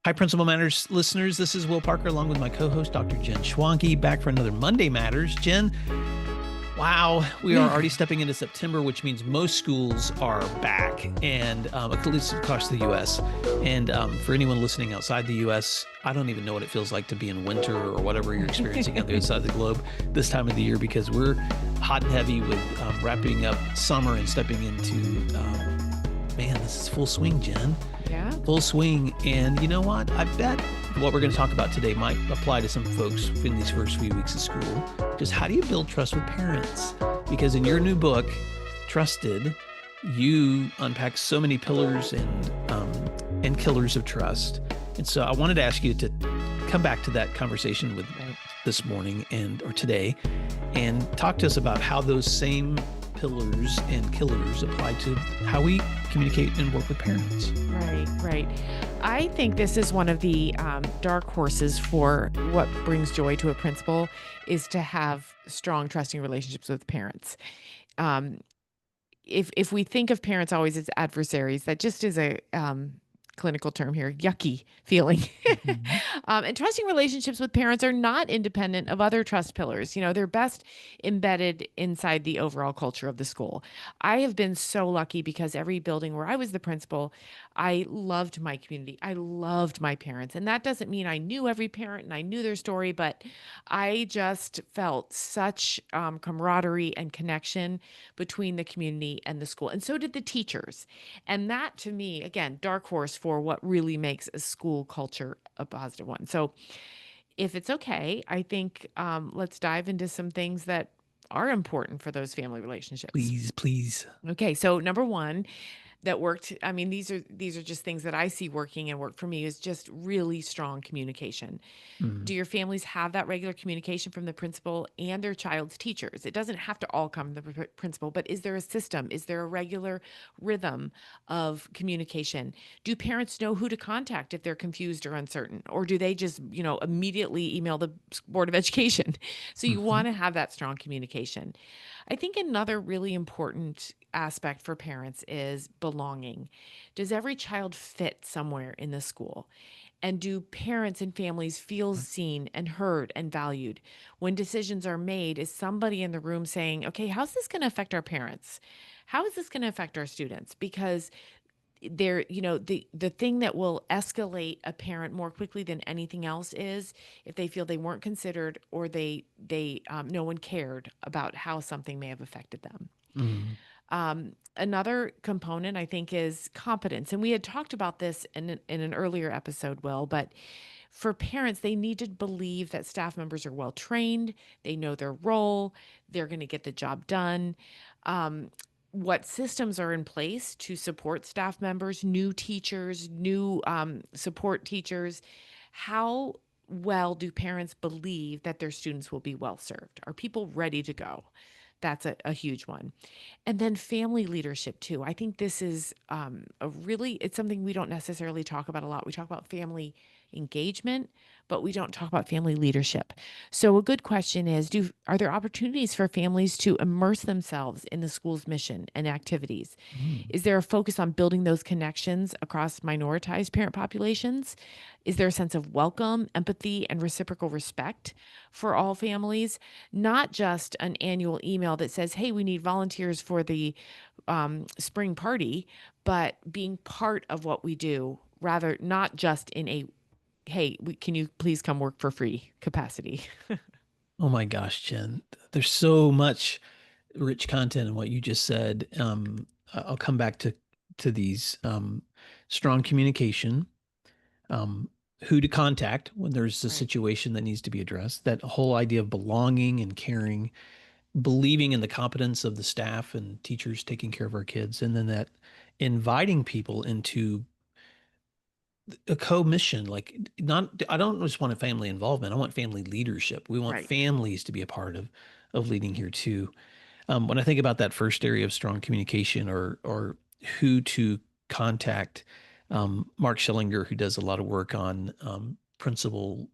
Hi, Principal Matters listeners. This is Will Parker along with my co host, Dr. Jen Schwanke, back for another Monday Matters. Jen, wow, we are already stepping into September, which means most schools are back, and at least across the U.S. And for anyone listening outside the U.S., I don't even know what it feels like to be in winter or whatever you're experiencing on the other side of the globe this time of the year, because we're hot and heavy with wrapping up summer and stepping into, man, this is full swing, Jen. Yeah. Full swing. And you know what? I bet what we're going to talk about today might apply to some folks in these first few weeks of school. Just how do you build trust with parents? Because in your new book, Trusted, you unpack so many pillars and killers of trust. And so I wanted to ask you to come back to that conversation with this morning or today and talk to us about how those same pillars and killers apply to how we communicate and work with parents. Right. I think this is one of the dark horses for what brings joy to a principal is to have strong, trusting relationships with parents. If we think of parents always as adversaries, that just is a clinical term here, yucky feeling. Mm-hmm. And trusting relationships with parents are not independent of other trust pillars. They're best embedded inside the overall culture of the school. I have been so lucky because every building where I was the principal, I loved my community. I loved my parents. And that doesn't mean I knew every parent and I knew their story, but I just felt such camaraderie and connection between the community and the school. And so did the teachers. And that, to me, again, dark horse for what really makes a school culture a positive one. So if it's okay, I think let's dive into some things that are important for those family relationships. Please. Okay, so number one, that worked. I mean, these are just things that I see working and work for me is just really strong communication. Mm. Do your families have that regular communication from the principal and their child's teachers? It doesn't have to all come from the principal, but is there a system? Is there a regular rhythm of communication? Do parents know who to contact if they're confused or uncertain? Or do they just, immediately email the Board of Education? So you Mm-hmm. want to have that strong communication. I think another really important aspect for parents is belonging. Does every child fit somewhere in the school? And do parents and families feel seen and heard and valued? When decisions are made, is somebody in the room saying, okay, how's this going to affect our parents? How is this going to affect our students? Because the thing that will escalate a parent more quickly than anything else is if they feel they weren't considered or they no one cared about how something may have affected them. Mm. Another component I think is competence. And we had talked about this in an earlier episode, Will, but for parents, they need to believe that staff members are well trained, they know their role, they're going to get the job done. What systems are in place to support staff members, new teachers, new support teachers? How well do parents believe that their students will be well served? Are people ready to go? That's a huge one. And then family leadership too. I think this is it's something we don't necessarily talk about a lot. We talk about family engagement, but we don't talk about family leadership. So a good question is, are there opportunities for families to immerse themselves in the school's mission and activities? Mm. Is there a focus on building those connections across minoritized parent populations? Is there a sense of welcome, empathy, and reciprocal respect for all families? Not just an annual email that says, hey, we need volunteers for the spring party, but being part of what we do, rather not just in a, hey, can you please come work for free capacity? Oh my gosh, Jen. There's so much rich content in what you just said. I'll come back to these strong communication, um, who to contact when there's a Right. situation that needs to be addressed. That whole idea of belonging and caring, believing in the competence of the staff and teachers taking care of our kids, and then that inviting people into a co-mission. Like, not, I don't just want a family involvement, I want family leadership. We want Right. families to be a part of leading here too. When I think about that first area of strong communication, or who to contact, Mark Schillinger, who does a lot of work on principal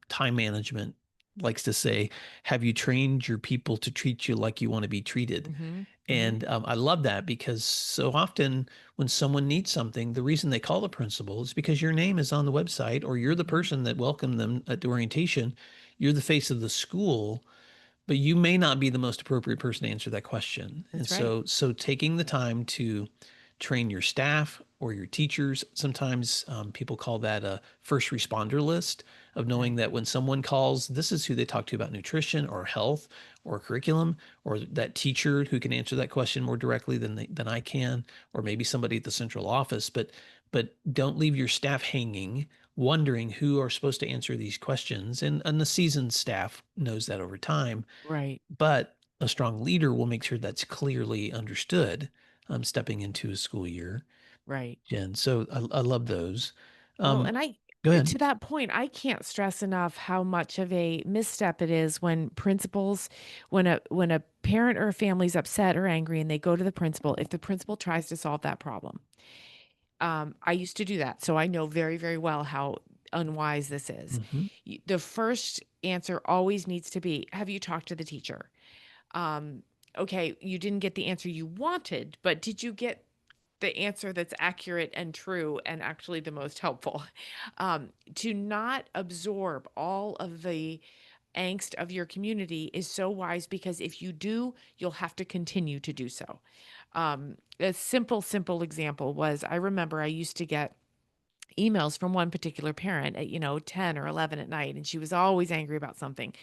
time management, likes to say, have you trained your people to treat you like you want to be treated? Mhm. Mhm. And I love that because so often when someone needs something, the reason they call the principal is because your name is on the website or you're the Mhm. person that welcomed them at the orientation. You're the face of the school, but you may not be the most appropriate person to answer that question. And That's right. so taking the time to train your staff or your teachers, sometimes people call that a first responder list of knowing Right. that when someone calls, this is who they talk to about nutrition or health or curriculum, or that teacher who can answer that question more directly than I can, or maybe somebody at the central office. But don't leave your staff hanging wondering who are supposed to answer these questions. And the seasoned staff knows that over time, Right. but a strong leader will make sure that's clearly understood stepping into a school year, Right. Jen. So I love those. Well, Um, and I Go ahead. to that point, I can't stress enough how much of a misstep it is when principals when a parent or a family's upset or angry and they go to the principal, if the principal tries to solve that problem. I used to do that, so I know very, very well how unwise this is. Hmm. The first answer always needs to be, "Have you talked to the teacher?" Um, okay, you didn't get the answer you wanted, but did you get the answer that's accurate and true and actually the most helpful? To not absorb all of the angst of your community is so wise because if you do, you'll have to continue to do so. A simple example was I remember I used to get emails from one particular parent at 10 or 11 at night, and she was always angry about something.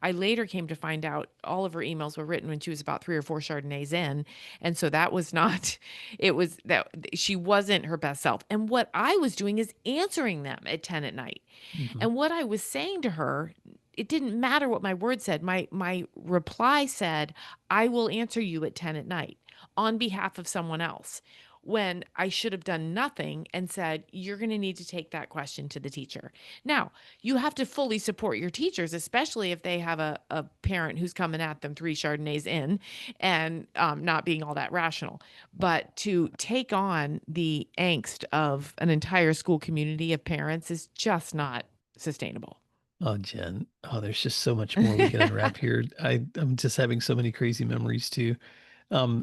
I later came to find out all of her emails were written when she was about 3 or 4 chardonnays in, and so that was not it was that she wasn't her best self. And what I was doing is answering them at 10 at night. Hmm. And what I was saying to her, it didn't matter what my word said. My reply said, "I will answer you at 10 at night on behalf of someone else." When I should have done nothing and said, "You're going to need to take that question to the teacher." Now, you have to fully support your teachers, especially if they have a parent who's coming at them 3 Chardonnays in and not being all that rational. But to take on the angst of an entire school community of parents is just not sustainable. Oh, Jen. Oh, there's just so much more we can unwrap here. I'm just having so many crazy memories too.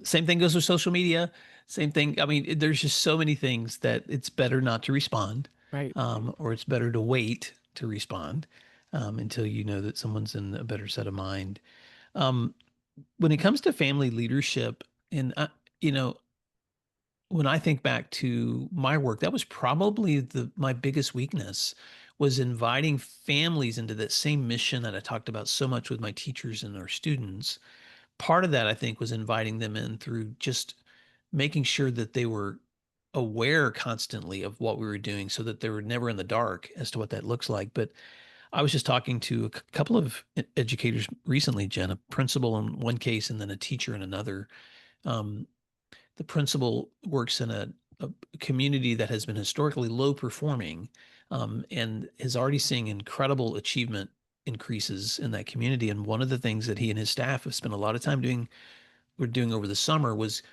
Same thing goes with social media. Same thing. I mean, there's just so many things that it's better not to respond, Right. or it's better to wait to respond until you know that someone's in a better set of mind. Um, when it comes to family leadership, and you know, when I think back to my work, that was probably the my biggest weakness was inviting families into that same mission that I talked about so much with my teachers and our students. Part of that, I think, was inviting them in through just making sure that they were aware constantly of what we were doing so that they were never in the dark as to what that looks like. But I was just talking to a couple of educators recently, Jen, a principal in one case and then a teacher in another. Um, the principal works in a community that has been historically low performing, and is already seeing incredible achievement increases in that community. And one of the things that he and his staff have spent a lot of time doing, were doing over the summer, was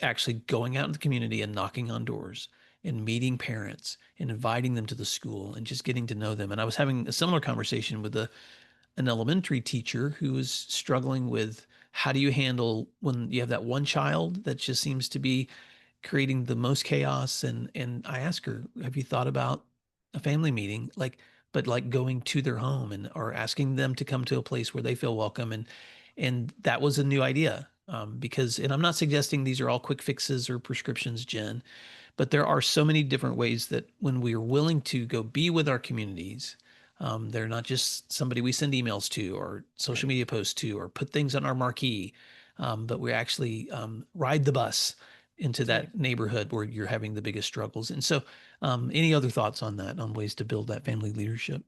actually going out in the community and knocking on doors and meeting parents and inviting them to the school and just getting to know them. And I was having a similar conversation with an elementary teacher who is struggling with how do you handle when you have that one child that just seems to be creating the most chaos. And I asked her, have you thought about a family meeting, like, but like going to their home and or asking them to come to a place where they feel welcome. And that was a new idea, because, and I'm not suggesting these are all quick fixes or prescriptions, Jen, but there are so many different ways that when we are willing to go be with our communities, they're not just somebody we send emails to or social Right. media posts to or put things on our marquee, but we actually ride the bus into That's right. that neighborhood where you're having the biggest struggles. And so, any other thoughts on that, on ways to build that family leadership?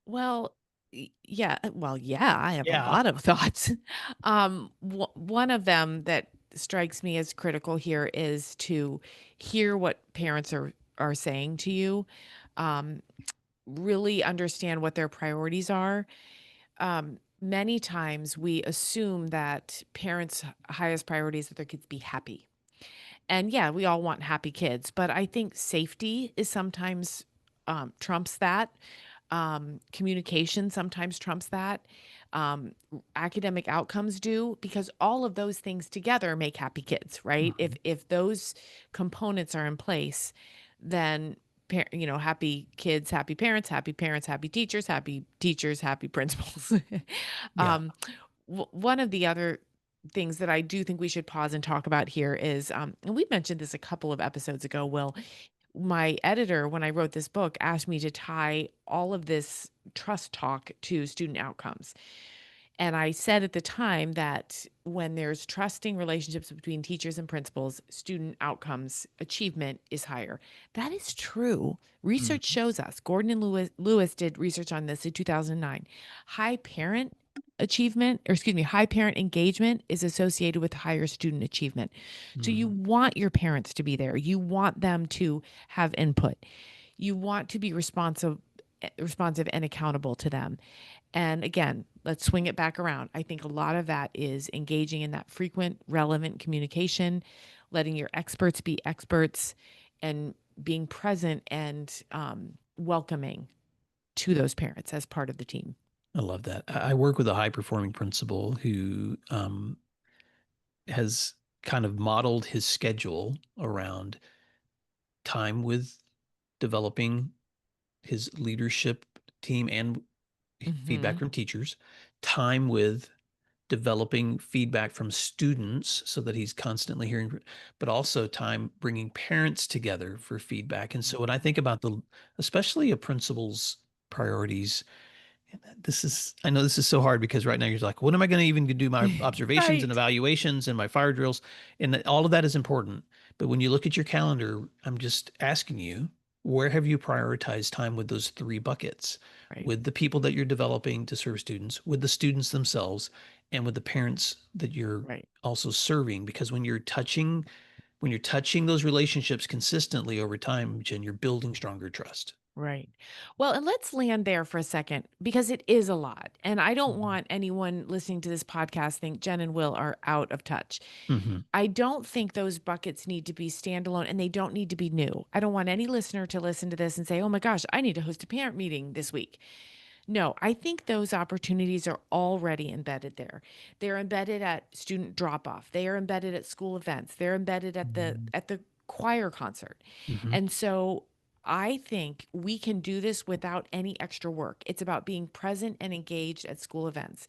Well, yeah, I have a Yeah. lot of thoughts. One of them that strikes me as critical here is to hear what parents are saying to you, um, really understand what their priorities are. Many times we assume that parents' highest priority is that their kids be happy. And yeah, we all want happy kids, but I think safety is sometimes trumps that. Communication sometimes trumps that. Academic outcomes do, because all of those things together make happy kids, right? Mhm. If those components are in place, then happy kids, happy parents, happy teachers, happy principals. Yeah. um, One of the other things that I do think we should pause and talk about here is, and we mentioned this a couple of episodes ago, Will, my editor, when I wrote this book, asked me to tie all of this trust talk to student outcomes. And I said at the time that when there's trusting relationships between teachers and principals, student outcomes achievement is higher. That is true. Research Mhm. shows us. Gordon and Lewis did research on this in 2009. High parent achievement, or excuse me, high parent engagement is associated with higher student achievement. So you Mhm. want your parents to be there. You want them to have input. You want to be responsive and accountable to them. And again, let's swing it back around. I think a lot of that is engaging in that frequent, relevant communication, letting your experts be experts, and being present and welcoming to those parents as part of the team. I love that. I work with a high performing principal who has kind of modeled his schedule around time with developing his leadership team and feedback Hmm. from teachers, time with developing feedback from students so that he's constantly hearing, but also time bringing parents together for feedback. And so when I think about especially a principal's priorities, I know this is so hard because right now you're like, what am I going to even do my observations and Right. evaluations and my fire drills? And all of that is important. But when you look at your calendar, I'm just asking you, where have you prioritized time with those three buckets? Right. With the people that you're developing to serve students, with the students themselves, and with the parents that you're Right. also serving. Because when you're touching those relationships consistently over time, Jen, you're building stronger trust. Right. Well, and let's land there for a second, because it is a lot. And I don't Mhm. want anyone listening to this podcast think Jen and Will are out of touch. Mhm. I don't think those buckets need to be standalone, and they don't need to be new. I don't want any listener to listen to this and say, oh my gosh, I need to host a parent meeting this week. No, I think those opportunities are already embedded there. They're embedded at student drop off. They are embedded at school events. They're embedded at the Mhm. choir concert. Mhm. And so I think we can do this without any extra work. It's about being present and engaged at school events.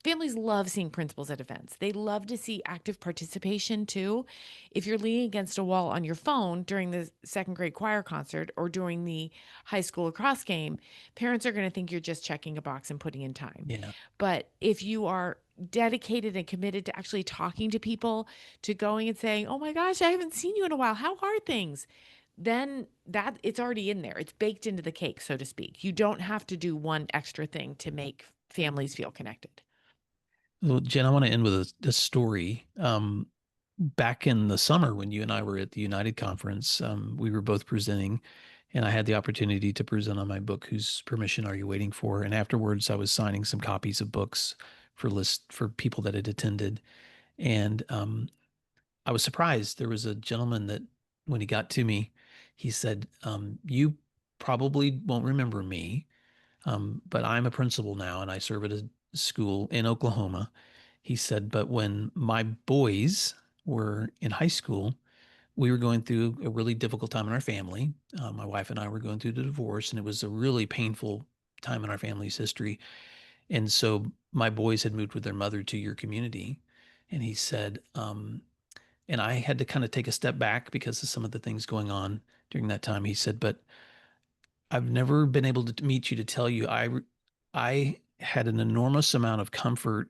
Families love seeing principals at events. They love to see active participation too. If you're leaning against a wall on your phone during the second grade choir concert or during the high school lacrosse game, parents are going to think you're just checking a box and putting in time. Yeah. But if you are dedicated and committed to actually talking to people, to going and saying, "Oh my gosh, I haven't seen you in a while. How are things?" Then that it's already in there. It's baked into the cake, so to speak. You don't have to do one extra thing to make families feel connected. Well, Jen, I want to end with a story. Back in the summer when you and I were at the United Conference, we were both presenting, and I had the opportunity to present on my book, Whose Permission Are You Waiting For? And afterwards, I was signing some copies of books for people that had attended. And I was surprised. There was a gentleman that when he got to me, he said, "You probably won't remember me, but I'm a principal now and I serve at a school in Oklahoma." He said, but when my boys were in high school, we were going through a really difficult time in our family. My wife and I were going through the divorce, and it was a really painful time in our family's history. And so my boys had moved with their mother to your community. And he said, and I had to kind of take a step back because of some of the things going on during that time. He said, but I've never been able to meet you to tell you I had an enormous amount of comfort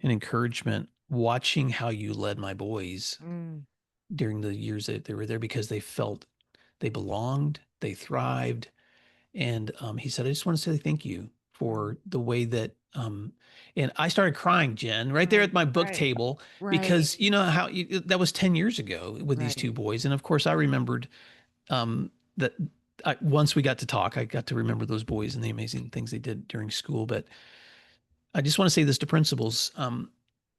and encouragement watching how you led my boys Mm, during the years that they were there because they felt they belonged, they thrived. And he said, I just want to say thank you mm, for the way that, and I started crying, Jen, right there right, at my book right, table, right, because you know how that was 10 years ago with these right. two boys. And of course, I remembered that once we got to talk, I got to remember those boys and the amazing things they did during school. But I just want to say this to principals.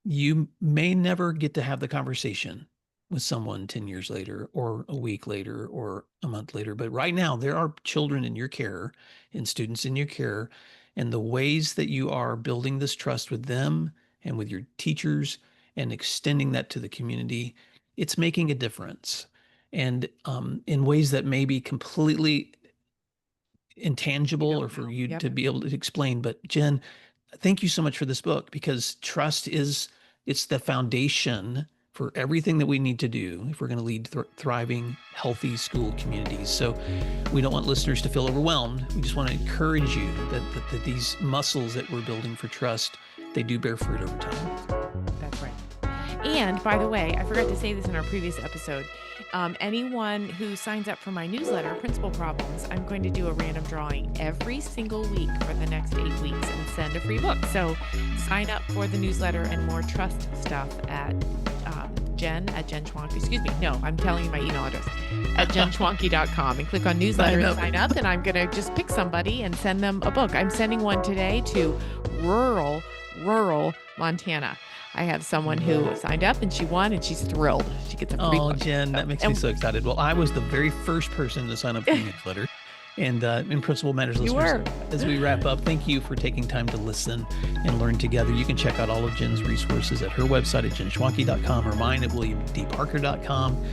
You may never get to have the conversation with someone 10 years later or a week later or a month later. But right now, there are children in your care and students in your care, and the ways that you are building this trust with them and with your teachers and extending that to the community, it's making a difference. And in ways that may be completely We intangible don't or for know. you Yep. to be able to explain. But Jen, thank you so much for this book, because trust is, it's the foundation for everything that we need to do if we're going to lead thriving, healthy school communities. So we don't want listeners to feel overwhelmed. We just want to encourage you that these muscles that we're building for trust, they do bear fruit over time. That's right. And by the way, I forgot to say this in our previous episode. Anyone who signs up for my newsletter, Principal Problems, I'm going to do a random drawing every single week for the next 8 weeks and send a free book. So sign up for the newsletter and more trust stuff at Jen Schwanke. Excuse me. No, I'm telling you my email address at jenschwanke.com, and click on newsletter and sign up. And I'm going to just pick somebody and send them a book. I'm sending one today to rural Montana. I have someone who signed up and she won, and she's thrilled. She gets a free book. Jen, that makes me so excited. Well, I was the very first person to sign up for the newsletter. And in Principal Matters listeners, as we wrap up, thank you for taking time to listen and learn together. You can check out all of Jen's resources at her website at jenschwanke.com or mine at williamdparker.com.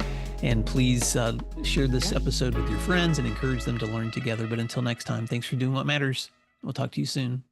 And please share this episode with your friends and encourage them to learn together. But until next time, thanks for doing what matters. We'll talk to you soon.